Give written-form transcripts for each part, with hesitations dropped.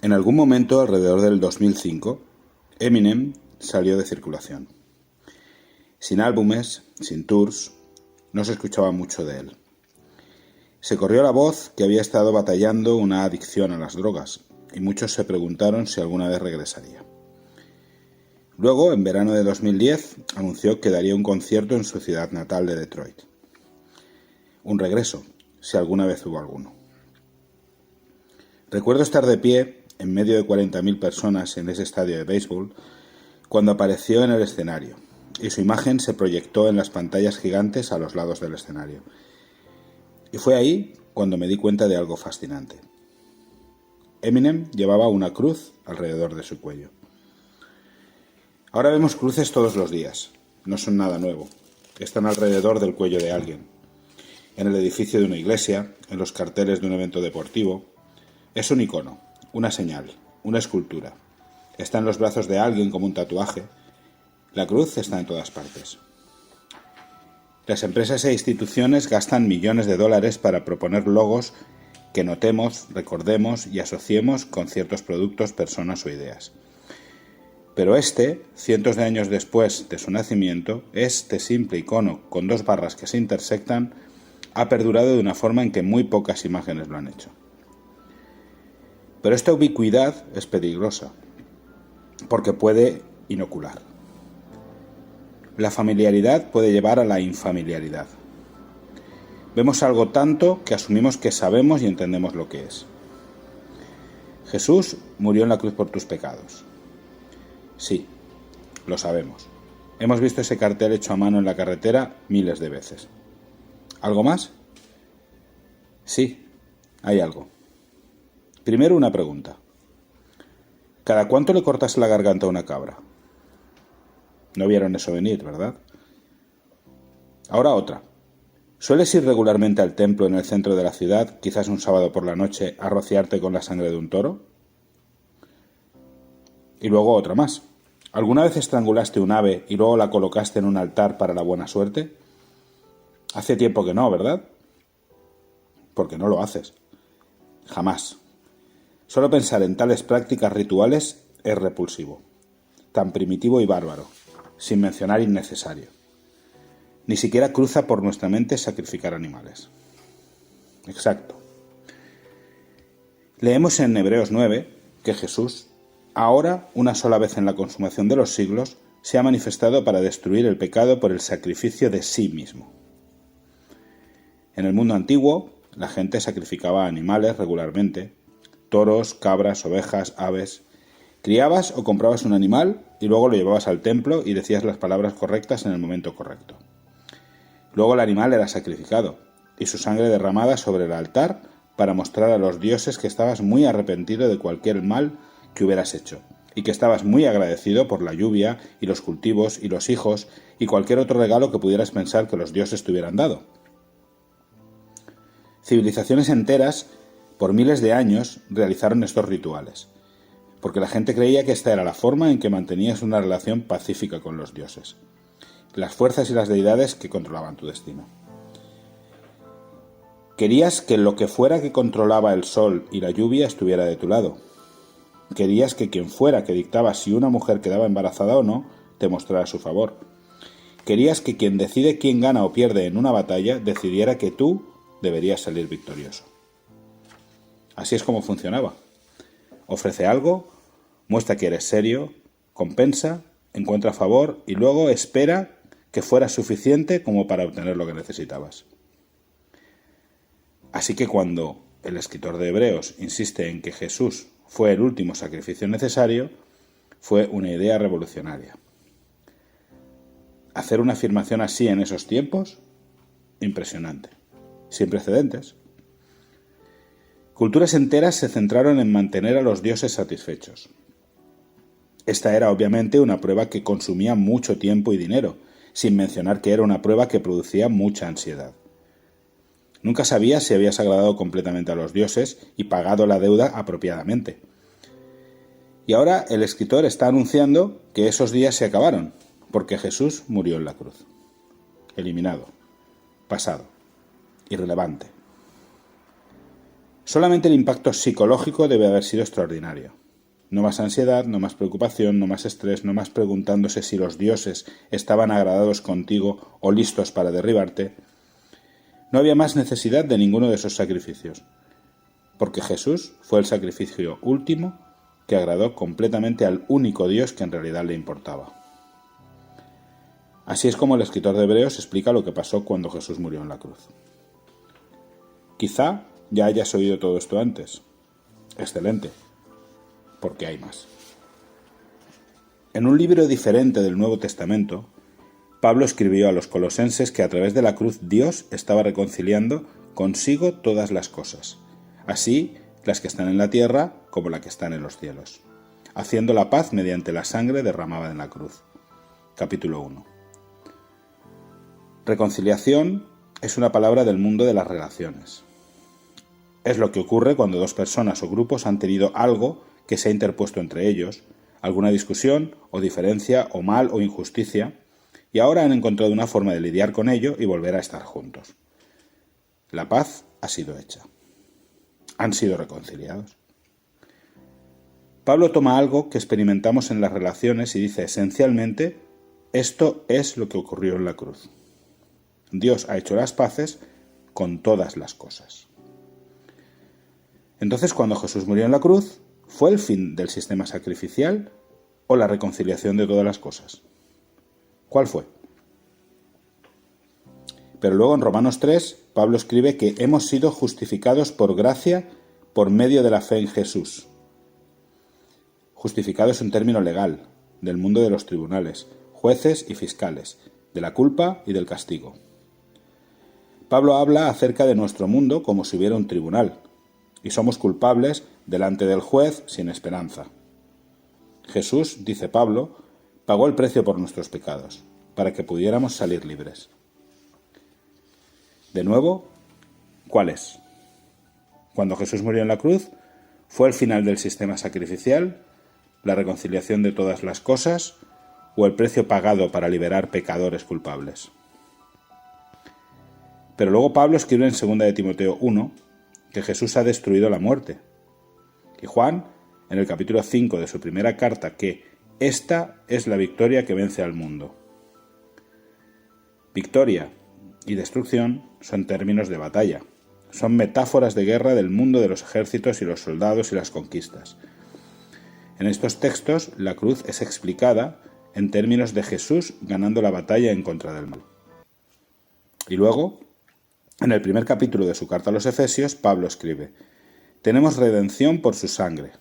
En algún momento, alrededor del 2005, Eminem salió de circulación. Sin álbumes, sin tours, no se escuchaba mucho de él. Se corrió la voz que había estado batallando una adicción a las drogas, y muchos se preguntaron si alguna vez regresaría. Luego, en verano de 2010, anunció que daría un concierto en su ciudad natal de Detroit. Un regreso, si alguna vez hubo alguno. Recuerdo estar de pie en medio de 40.000 personas en ese estadio de béisbol cuando apareció en el escenario, y su imagen se proyectó en las pantallas gigantes a los lados del escenario. Y fue ahí cuando me di cuenta de algo fascinante. Eminem llevaba una cruz alrededor de su cuello. Ahora vemos cruces todos los días. No son nada nuevo. Están alrededor del cuello de alguien. En el edificio de una iglesia, en los carteles de un evento deportivo. Es un icono, una señal, una escultura. Está en los brazos de alguien como un tatuaje. La cruz está en todas partes. Las empresas e instituciones gastan millones de dólares para proponer logos que notemos, recordemos y asociemos con ciertos productos, personas o ideas. Pero cientos de años después de su nacimiento, este simple icono con dos barras que se intersectan ha perdurado de una forma en que muy pocas imágenes lo han hecho. Pero esta ubicuidad es peligrosa, porque puede inocular. La familiaridad puede llevar a la infamiliaridad. Vemos algo tanto que asumimos que sabemos y entendemos lo que es. Jesús murió en la cruz por tus pecados. Sí, lo sabemos. Hemos visto ese cartel hecho a mano en la carretera miles de veces. ¿Algo más? Sí, hay algo. Primero una pregunta. ¿Cada cuánto le cortas la garganta a una cabra? No vieron eso venir, ¿verdad? Ahora otra. ¿Sueles ir regularmente al templo en el centro de la ciudad, quizás un sábado por la noche, a rociarte con la sangre de un toro? Y luego otra más. ¿Alguna vez estrangulaste un ave y luego la colocaste en un altar para la buena suerte? Hace tiempo que no, ¿verdad? Porque no lo haces. Jamás. Solo pensar en tales prácticas rituales es repulsivo. Tan primitivo y bárbaro, sin mencionar innecesario. Ni siquiera cruza por nuestra mente sacrificar animales. Exacto. Leemos en Hebreos 9 que Jesús, ahora, una sola vez en la consumación de los siglos, se ha manifestado para destruir el pecado por el sacrificio de sí mismo. En el mundo antiguo, la gente sacrificaba animales regularmente, toros, cabras, ovejas, aves. Criabas o comprabas un animal y luego lo llevabas al templo y decías las palabras correctas en el momento correcto. Luego el animal era sacrificado y su sangre derramada sobre el altar para mostrar a los dioses que estabas muy arrepentido de cualquier mal que hubieras hecho, y que estabas muy agradecido por la lluvia y los cultivos y los hijos y cualquier otro regalo que pudieras pensar que los dioses te hubieran dado. Civilizaciones enteras, por miles de años, realizaron estos rituales, porque la gente creía que esta era la forma en que mantenías una relación pacífica con los dioses, las fuerzas y las deidades que controlaban tu destino. Querías que lo que fuera que controlaba el sol y la lluvia estuviera de tu lado. Querías que quien fuera que dictaba si una mujer quedaba embarazada o no, te mostrara su favor. Querías que quien decide quién gana o pierde en una batalla, decidiera que tú deberías salir victorioso. Así es como funcionaba. Ofrece algo, muestra que eres serio, compensa, encuentra favor y luego espera que fuera suficiente como para obtener lo que necesitabas. Así que cuando el escritor de Hebreos insiste en que Jesús fue el último sacrificio necesario, fue una idea revolucionaria. Hacer una afirmación así en esos tiempos, impresionante, sin precedentes. Culturas enteras se centraron en mantener a los dioses satisfechos. Esta era obviamente una prueba que consumía mucho tiempo y dinero, sin mencionar que era una prueba que producía mucha ansiedad. Nunca sabías si habías agradado completamente a los dioses y pagado la deuda apropiadamente. Y ahora el escritor está anunciando que esos días se acabaron, porque Jesús murió en la cruz. Eliminado, pasado, irrelevante. Solamente el impacto psicológico debe haber sido extraordinario. No más ansiedad, no más preocupación, no más estrés, no más preguntándose si los dioses estaban agradados contigo o listos para derribarte. No había más necesidad de ninguno de esos sacrificios, porque Jesús fue el sacrificio último que agradó completamente al único Dios que en realidad le importaba. Así es como el escritor de Hebreos explica lo que pasó cuando Jesús murió en la cruz. Quizá ya hayas oído todo esto antes. Excelente, porque hay más. En un libro diferente del Nuevo Testamento, Pablo escribió a los colosenses que a través de la cruz Dios estaba reconciliando consigo todas las cosas, así las que están en la tierra como las que están en los cielos, haciendo la paz mediante la sangre derramada en la cruz. Capítulo 1. Reconciliación es una palabra del mundo de las relaciones. Es lo que ocurre cuando dos personas o grupos han tenido algo que se ha interpuesto entre ellos, alguna discusión o diferencia o mal o injusticia, y ahora han encontrado una forma de lidiar con ello y volver a estar juntos. La paz ha sido hecha. Han sido reconciliados. Pablo toma algo que experimentamos en las relaciones y dice esencialmente, esto es lo que ocurrió en la cruz. Dios ha hecho las paces con todas las cosas. Entonces, cuando Jesús murió en la cruz, ¿fue el fin del sistema sacrificial o la reconciliación de todas las cosas? ¿Cuál fue? Pero luego en Romanos 3, Pablo escribe que hemos sido justificados por gracia por medio de la fe en Jesús. Justificado es un término legal, del mundo de los tribunales, jueces y fiscales, de la culpa y del castigo. Pablo habla acerca de nuestro mundo como si hubiera un tribunal, y somos culpables delante del juez sin esperanza. Jesús, dice Pablo, pagó el precio por nuestros pecados, para que pudiéramos salir libres. De nuevo, ¿cuál es? Cuando Jesús murió en la cruz, ¿fue el final del sistema sacrificial, la reconciliación de todas las cosas, o el precio pagado para liberar pecadores culpables? Pero luego Pablo escribe en 2 de Timoteo 1 que Jesús ha destruido la muerte. Y Juan, en el capítulo 5 de su primera carta, que esta es la victoria que vence al mundo. Victoria y destrucción son términos de batalla. Son metáforas de guerra del mundo de los ejércitos y los soldados y las conquistas. En estos textos, la cruz es explicada en términos de Jesús ganando la batalla en contra del mal. Y luego, en el primer capítulo de su carta a los Efesios, Pablo escribe: tenemos redención por su sangre.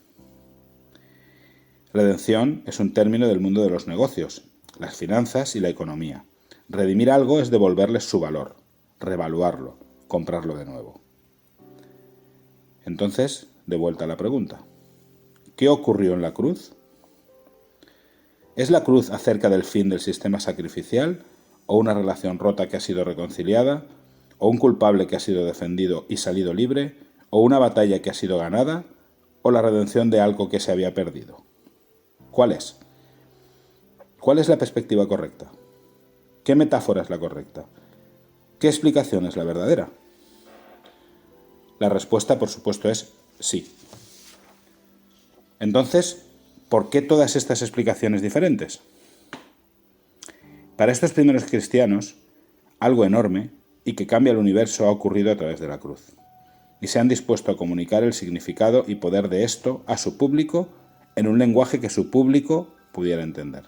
Redención es un término del mundo de los negocios, las finanzas y la economía. Redimir algo es devolverle su valor, revaluarlo, comprarlo de nuevo. Entonces, de vuelta a la pregunta: ¿qué ocurrió en la cruz? ¿Es la cruz acerca del fin del sistema sacrificial, o una relación rota que ha sido reconciliada, o un culpable que ha sido defendido y salido libre, o una batalla que ha sido ganada, o la redención de algo que se había perdido? ¿Cuál es? ¿Cuál es la perspectiva correcta? ¿Qué metáfora es la correcta? ¿Qué explicación es la verdadera? La respuesta, por supuesto, es sí. Entonces, ¿por qué todas estas explicaciones diferentes? Para estos primeros cristianos, algo enorme y que cambia el universo ha ocurrido a través de la cruz, y se han dispuesto a comunicar el significado y poder de esto a su público en un lenguaje que su público pudiera entender.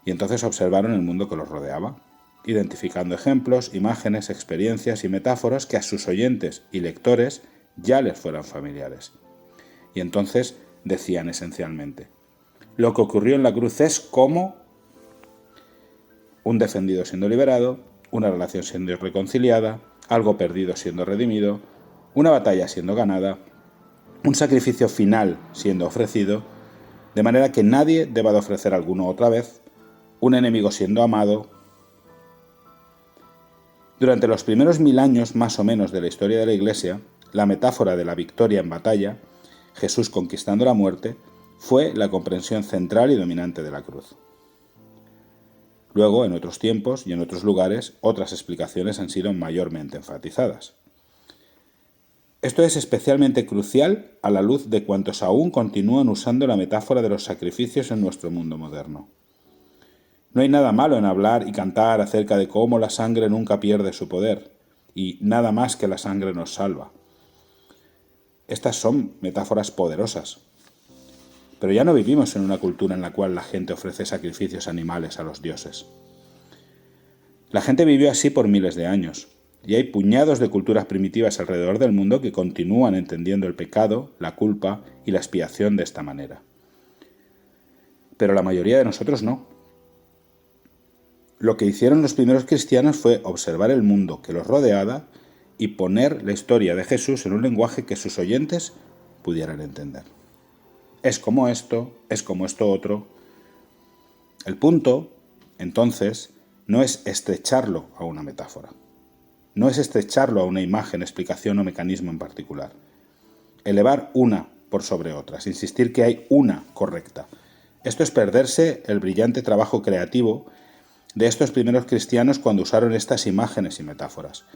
Y entonces observaron el mundo que los rodeaba, identificando ejemplos, imágenes, experiencias y metáforas que a sus oyentes y lectores ya les fueran familiares. Y entonces decían esencialmente: lo que ocurrió en la cruz es como un defendido siendo liberado, una relación siendo reconciliada, algo perdido siendo redimido, una batalla siendo ganada, un sacrificio final siendo ofrecido, de manera que nadie deba de ofrecer alguno otra vez, un enemigo siendo amado. Durante los primeros 1000 años más o menos de la historia de la Iglesia, la metáfora de la victoria en batalla, Jesús conquistando la muerte, fue la comprensión central y dominante de la cruz. Luego, en otros tiempos y en otros lugares, otras explicaciones han sido mayormente enfatizadas. Esto es especialmente crucial a la luz de cuantos aún continúan usando la metáfora de los sacrificios en nuestro mundo moderno. No hay nada malo en hablar y cantar acerca de cómo la sangre nunca pierde su poder, y nada más que la sangre nos salva. Estas son metáforas poderosas. Pero ya no vivimos en una cultura en la cual la gente ofrece sacrificios animales a los dioses. La gente vivió así por miles de años, y hay puñados de culturas primitivas alrededor del mundo que continúan entendiendo el pecado, la culpa y la expiación de esta manera. Pero la mayoría de nosotros no. Lo que hicieron los primeros cristianos fue observar el mundo que los rodeaba y poner la historia de Jesús en un lenguaje que sus oyentes pudieran entender. Es como esto otro. El punto, entonces, no es estrecharlo a una metáfora. No es estrecharlo a una imagen, explicación o mecanismo en particular. Elevar una por sobre otras, insistir que hay una correcta. Esto es perderse el brillante trabajo creativo de estos primeros cristianos cuando usaron estas imágenes y metáforas.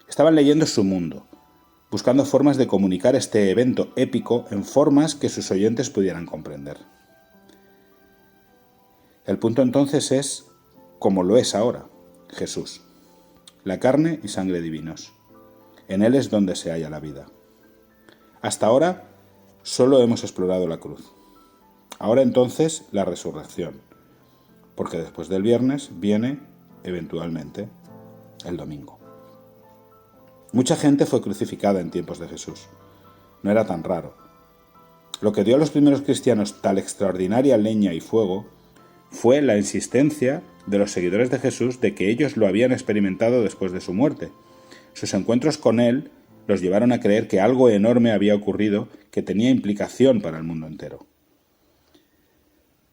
Estaban leyendo su mundo, buscando formas de comunicar este evento épico en formas que sus oyentes pudieran comprender. El punto entonces es, como lo es ahora, Jesús, la carne y sangre divinos. En Él es donde se halla la vida. Hasta ahora solo hemos explorado la cruz. Ahora entonces la resurrección, porque después del viernes viene, eventualmente, el domingo. Mucha gente fue crucificada en tiempos de Jesús. No era tan raro. Lo que dio a los primeros cristianos tal extraordinaria leña y fuego fue la insistencia de los seguidores de Jesús de que ellos lo habían experimentado después de su muerte. Sus encuentros con Él los llevaron a creer que algo enorme había ocurrido que tenía implicación para el mundo entero.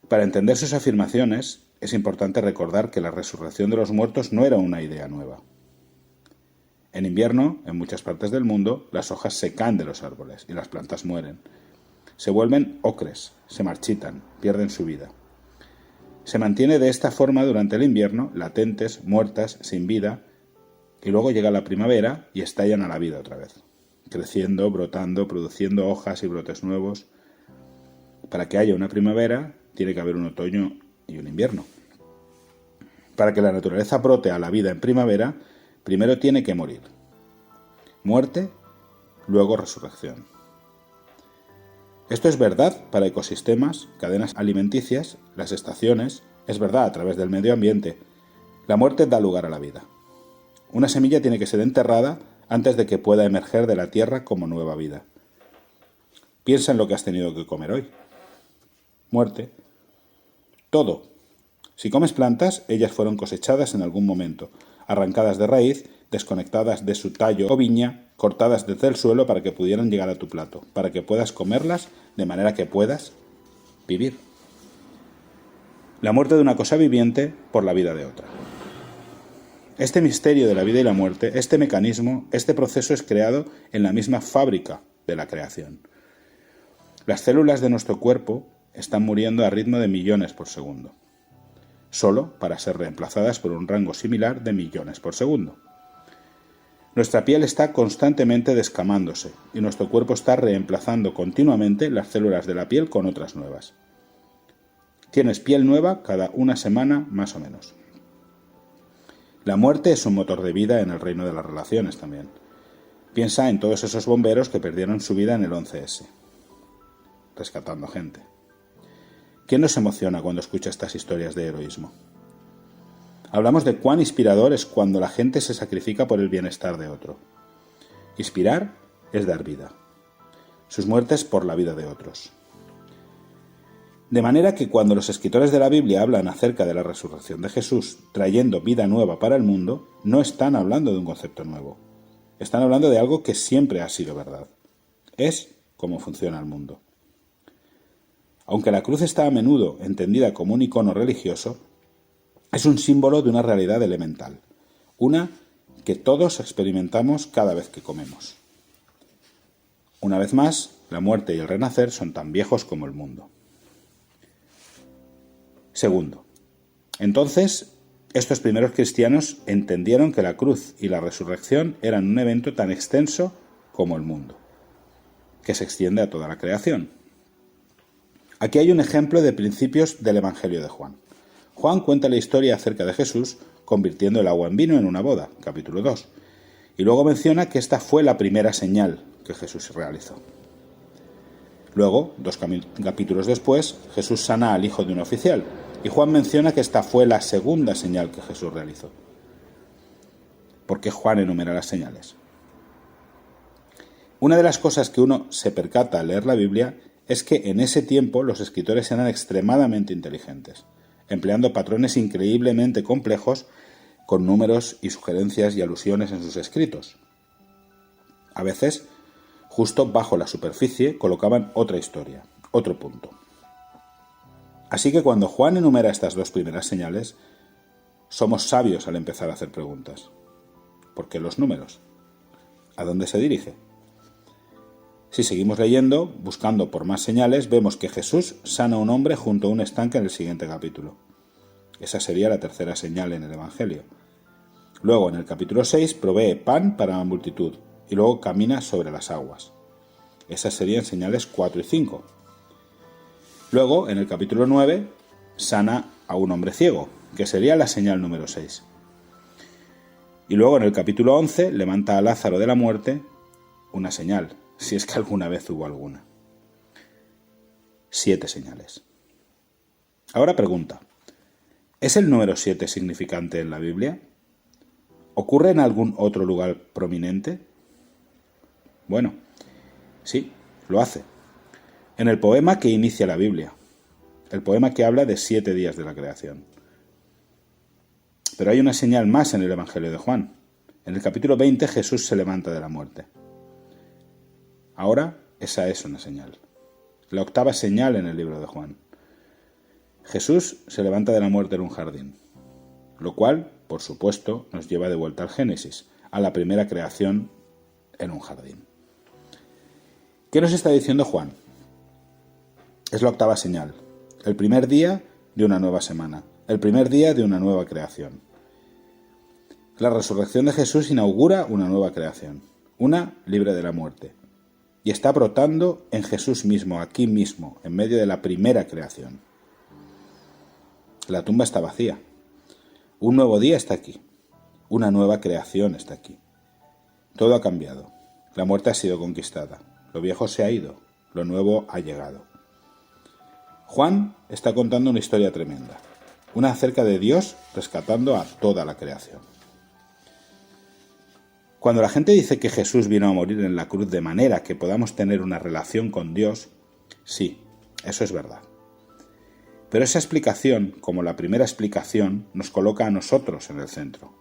Para entender sus afirmaciones, es importante recordar que la resurrección de los muertos no era una idea nueva. En invierno, en muchas partes del mundo, las hojas se caen de los árboles y las plantas mueren. Se vuelven ocres, se marchitan, pierden su vida. Se mantiene de esta forma durante el invierno, latentes, muertas, sin vida, y luego llega la primavera y estallan a la vida otra vez, creciendo, brotando, produciendo hojas y brotes nuevos. Para que haya una primavera, tiene que haber un otoño y un invierno. Para que la naturaleza brote a la vida en primavera, primero tiene que morir. Muerte, luego resurrección. Esto es verdad para ecosistemas, cadenas alimenticias, las estaciones, es verdad a través del medio ambiente. La muerte da lugar a la vida. Una semilla tiene que ser enterrada antes de que pueda emerger de la tierra como nueva vida. Piensa en lo que has tenido que comer hoy. Muerte. Todo. Si comes plantas, ellas fueron cosechadas en algún momento, arrancadas de raíz, desconectadas de su tallo o viña, cortadas desde el suelo para que pudieran llegar a tu plato, para que puedas comerlas de manera que puedas vivir. La muerte de una cosa viviente por la vida de otra. Este misterio de la vida y la muerte, este mecanismo, este proceso es creado en la misma fábrica de la creación. Las células de nuestro cuerpo están muriendo a ritmo de millones por segundo, solo para ser reemplazadas por un rango similar de millones por segundo. Nuestra piel está constantemente descamándose y nuestro cuerpo está reemplazando continuamente las células de la piel con otras nuevas. Tienes piel nueva cada una semana más o menos. La muerte es un motor de vida en el reino de las relaciones también. Piensa en todos esos bomberos que perdieron su vida en el 11S, rescatando gente. ¿Quién nos emociona cuando escucha estas historias de heroísmo? Hablamos de cuán inspirador es cuando la gente se sacrifica por el bienestar de otro. Inspirar es dar vida. Sus muertes por la vida de otros. De manera que cuando los escritores de la Biblia hablan acerca de la resurrección de Jesús, trayendo vida nueva para el mundo, no están hablando de un concepto nuevo. Están hablando de algo que siempre ha sido verdad. Es cómo funciona el mundo. Aunque la cruz está a menudo entendida como un icono religioso, es un símbolo de una realidad elemental, una que todos experimentamos cada vez que comemos. Una vez más, la muerte y el renacer son tan viejos como el mundo. Segundo, entonces, estos primeros cristianos entendieron que la cruz y la resurrección eran un evento tan extenso como el mundo, que se extiende a toda la creación. Aquí hay un ejemplo de principios del Evangelio de Juan. Juan cuenta la historia acerca de Jesús convirtiendo el agua en vino en una boda, capítulo 2, y luego menciona que esta fue la primera señal que Jesús realizó. Luego, 2 capítulos después, Jesús sana al hijo de un oficial, y Juan menciona que esta fue la segunda señal que Jesús realizó. ¿Por qué Juan enumera las señales? Una de las cosas que uno se percata al leer la Biblia es que en ese tiempo los escritores eran extremadamente inteligentes, empleando patrones increíblemente complejos con números y sugerencias y alusiones en sus escritos. A veces, justo bajo la superficie, colocaban otra historia, otro punto. Así que cuando Juan enumera estas dos primeras señales, somos sabios al empezar a hacer preguntas. ¿Por qué los números? ¿A dónde se dirige? Si seguimos leyendo, buscando por más señales, vemos que Jesús sana a un hombre junto a un estanque en el siguiente capítulo. Esa sería la tercera señal en el Evangelio. Luego, en el capítulo 6, provee pan para la multitud y luego camina sobre las aguas. Esas serían señales 4 y 5. Luego, en el capítulo 9, sana a un hombre ciego, que sería la señal número 6. Y luego, en el capítulo 11, levanta a Lázaro de la muerte, una señal, si es que alguna vez hubo alguna. 7 señales. Ahora pregunta, ¿es el número 7 significante en la Biblia? ¿Ocurre en algún otro lugar prominente? Bueno, sí, lo hace. En el poema que inicia la Biblia, el poema que habla de 7 días de la creación. Pero hay una señal más en el Evangelio de Juan. En el capítulo 20 Jesús se levanta de la muerte. Ahora, esa es una señal. La octava señal en el libro de Juan. Jesús se levanta de la muerte en un jardín, lo cual, por supuesto, nos lleva de vuelta al Génesis, a la primera creación en un jardín. ¿Qué nos está diciendo Juan? Es la octava señal, el primer día de una nueva semana, el primer día de una nueva creación. La resurrección de Jesús inaugura una nueva creación, una libre de la muerte, y está brotando en Jesús mismo, aquí mismo, en medio de la primera creación. La tumba está vacía. Un nuevo día está aquí. Una nueva creación está aquí. Todo ha cambiado. La muerte ha sido conquistada. Lo viejo se ha ido. Lo nuevo ha llegado. Juan está contando una historia tremenda. Una acerca de Dios rescatando a toda la creación. Cuando la gente dice que Jesús vino a morir en la cruz de manera que podamos tener una relación con Dios, sí, eso es verdad. Pero esa explicación, como la primera explicación, nos coloca a nosotros en el centro.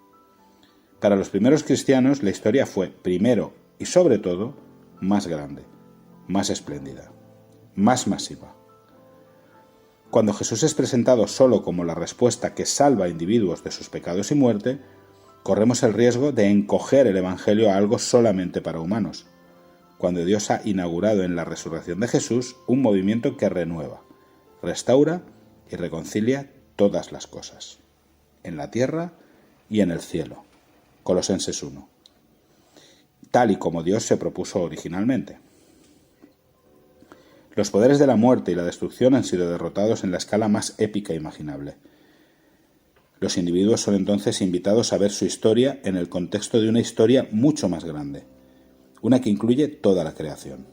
Para los primeros cristianos, la historia fue, primero y sobre todo, más grande, más espléndida, más masiva. Cuando Jesús es presentado solo como la respuesta que salva a individuos de sus pecados y muerte, corremos el riesgo de encoger el Evangelio a algo solamente para humanos, cuando Dios ha inaugurado en la resurrección de Jesús un movimiento que renueva, restaura y reconcilia todas las cosas, en la tierra y en el cielo. Colosenses 1. Tal y como Dios se propuso originalmente. Los poderes de la muerte y la destrucción han sido derrotados en la escala más épica imaginable. Los individuos son entonces invitados a ver su historia en el contexto de una historia mucho más grande, una que incluye toda la creación.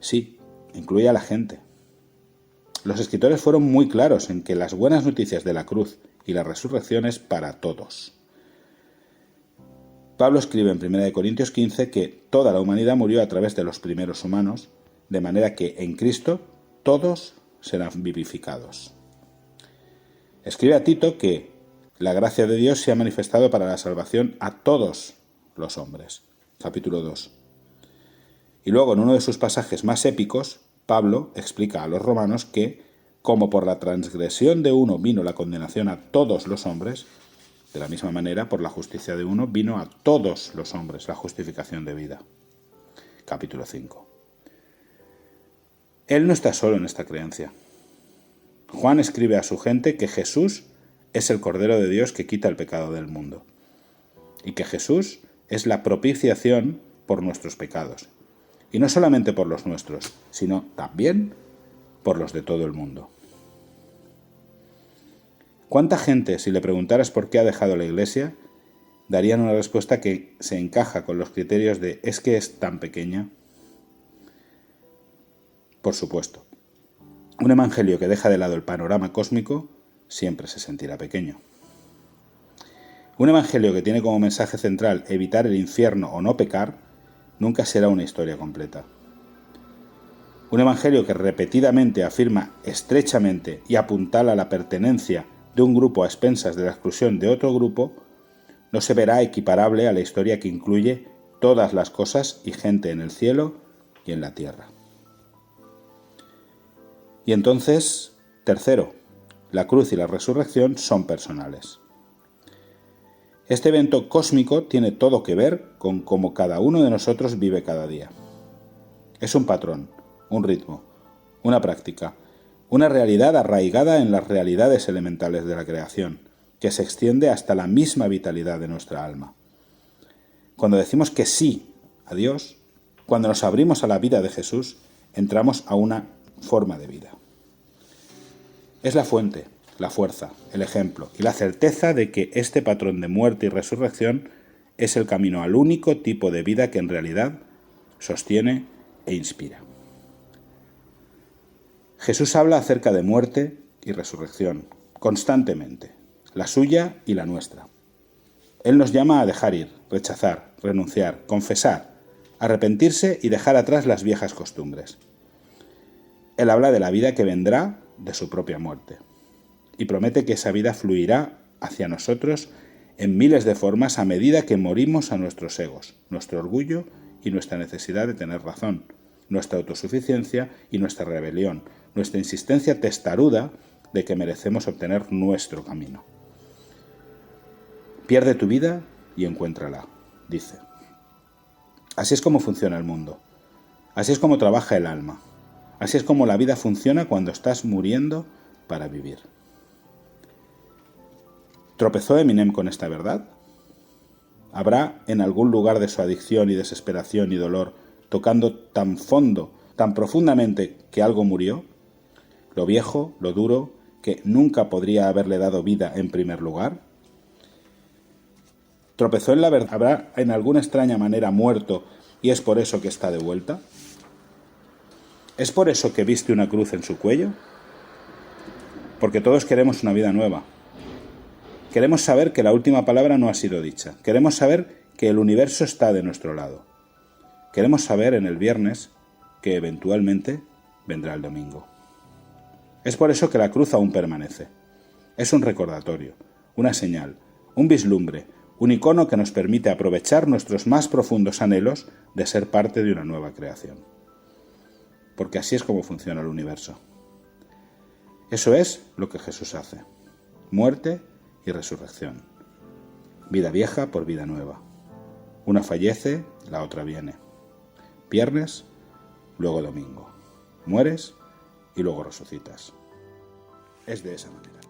Sí, incluye a la gente. Los escritores fueron muy claros en que las buenas noticias de la cruz y la resurrección es para todos. Pablo escribe en 1 Corintios 15 que toda la humanidad murió a través de los primeros humanos, de manera que en Cristo todos serán vivificados. Escribe a Tito que la gracia de Dios se ha manifestado para la salvación a todos los hombres. Capítulo 2. Y luego, en uno de sus pasajes más épicos, Pablo explica a los romanos que, como por la transgresión de uno vino la condenación a todos los hombres, de la misma manera, por la justicia de uno vino a todos los hombres la justificación de vida. Capítulo 5. Él no está solo en esta creencia. Juan escribe a su gente que Jesús es el Cordero de Dios que quita el pecado del mundo, y que Jesús es la propiciación por nuestros pecados. Y no solamente por los nuestros, sino también por los de todo el mundo. ¿Cuánta gente, si le preguntaras por qué ha dejado la Iglesia, darían una respuesta que se encaja con los criterios de ¿es que es tan pequeña? Por supuesto, un evangelio que deja de lado el panorama cósmico siempre se sentirá pequeño. Un evangelio que tiene como mensaje central evitar el infierno o no pecar, nunca será una historia completa. Un evangelio que repetidamente afirma estrechamente y apuntala la pertenencia de un grupo a expensas de la exclusión de otro grupo, no se verá equiparable a la historia que incluye todas las cosas y gente en el cielo y en la tierra. Y entonces, tercero, la cruz y la resurrección son personales. Este evento cósmico tiene todo que ver con cómo cada uno de nosotros vive cada día. Es un patrón, un ritmo, una práctica, una realidad arraigada en las realidades elementales de la creación, que se extiende hasta la misma vitalidad de nuestra alma. Cuando decimos que sí a Dios, cuando nos abrimos a la vida de Jesús, entramos a una forma de vida. Es la fuente, la fuerza, el ejemplo y la certeza de que este patrón de muerte y resurrección es el camino al único tipo de vida que en realidad sostiene e inspira. Jesús habla acerca de muerte y resurrección, constantemente, la suya y la nuestra. Él nos llama a dejar ir, rechazar, renunciar, confesar, arrepentirse y dejar atrás las viejas costumbres. Él habla de la vida que vendrá de su propia muerte y promete que esa vida fluirá hacia nosotros en miles de formas a medida que morimos a nuestros egos, nuestro orgullo y nuestra necesidad de tener razón, nuestra autosuficiencia y nuestra rebelión, nuestra insistencia testaruda de que merecemos obtener nuestro camino. Pierde tu vida y encuéntrala, dice. Así es como funciona el mundo. Así es como trabaja el alma. Así es como la vida funciona cuando estás muriendo para vivir. ¿Tropezó Eminem con esta verdad? ¿Habrá en algún lugar de su adicción y desesperación y dolor, tocando tan fondo, tan profundamente que algo murió? ¿Lo viejo, lo duro, que nunca podría haberle dado vida en primer lugar? ¿Tropezó en la verdad? ¿Habrá en alguna extraña manera muerto y es por eso que está de vuelta? ¿Es por eso que viste una cruz en su cuello? Porque todos queremos una vida nueva. Queremos saber que la última palabra no ha sido dicha. Queremos saber que el universo está de nuestro lado. Queremos saber en el viernes que eventualmente vendrá el domingo. Es por eso que la cruz aún permanece. Es un recordatorio, una señal, un vislumbre, un icono que nos permite aprovechar nuestros más profundos anhelos de ser parte de una nueva creación. Porque así es como funciona el universo. Eso es lo que Jesús hace. Muerte y resurrección. Vida vieja por vida nueva. Una fallece, la otra viene. Viernes, luego domingo. Mueres y luego resucitas. Es de esa manera.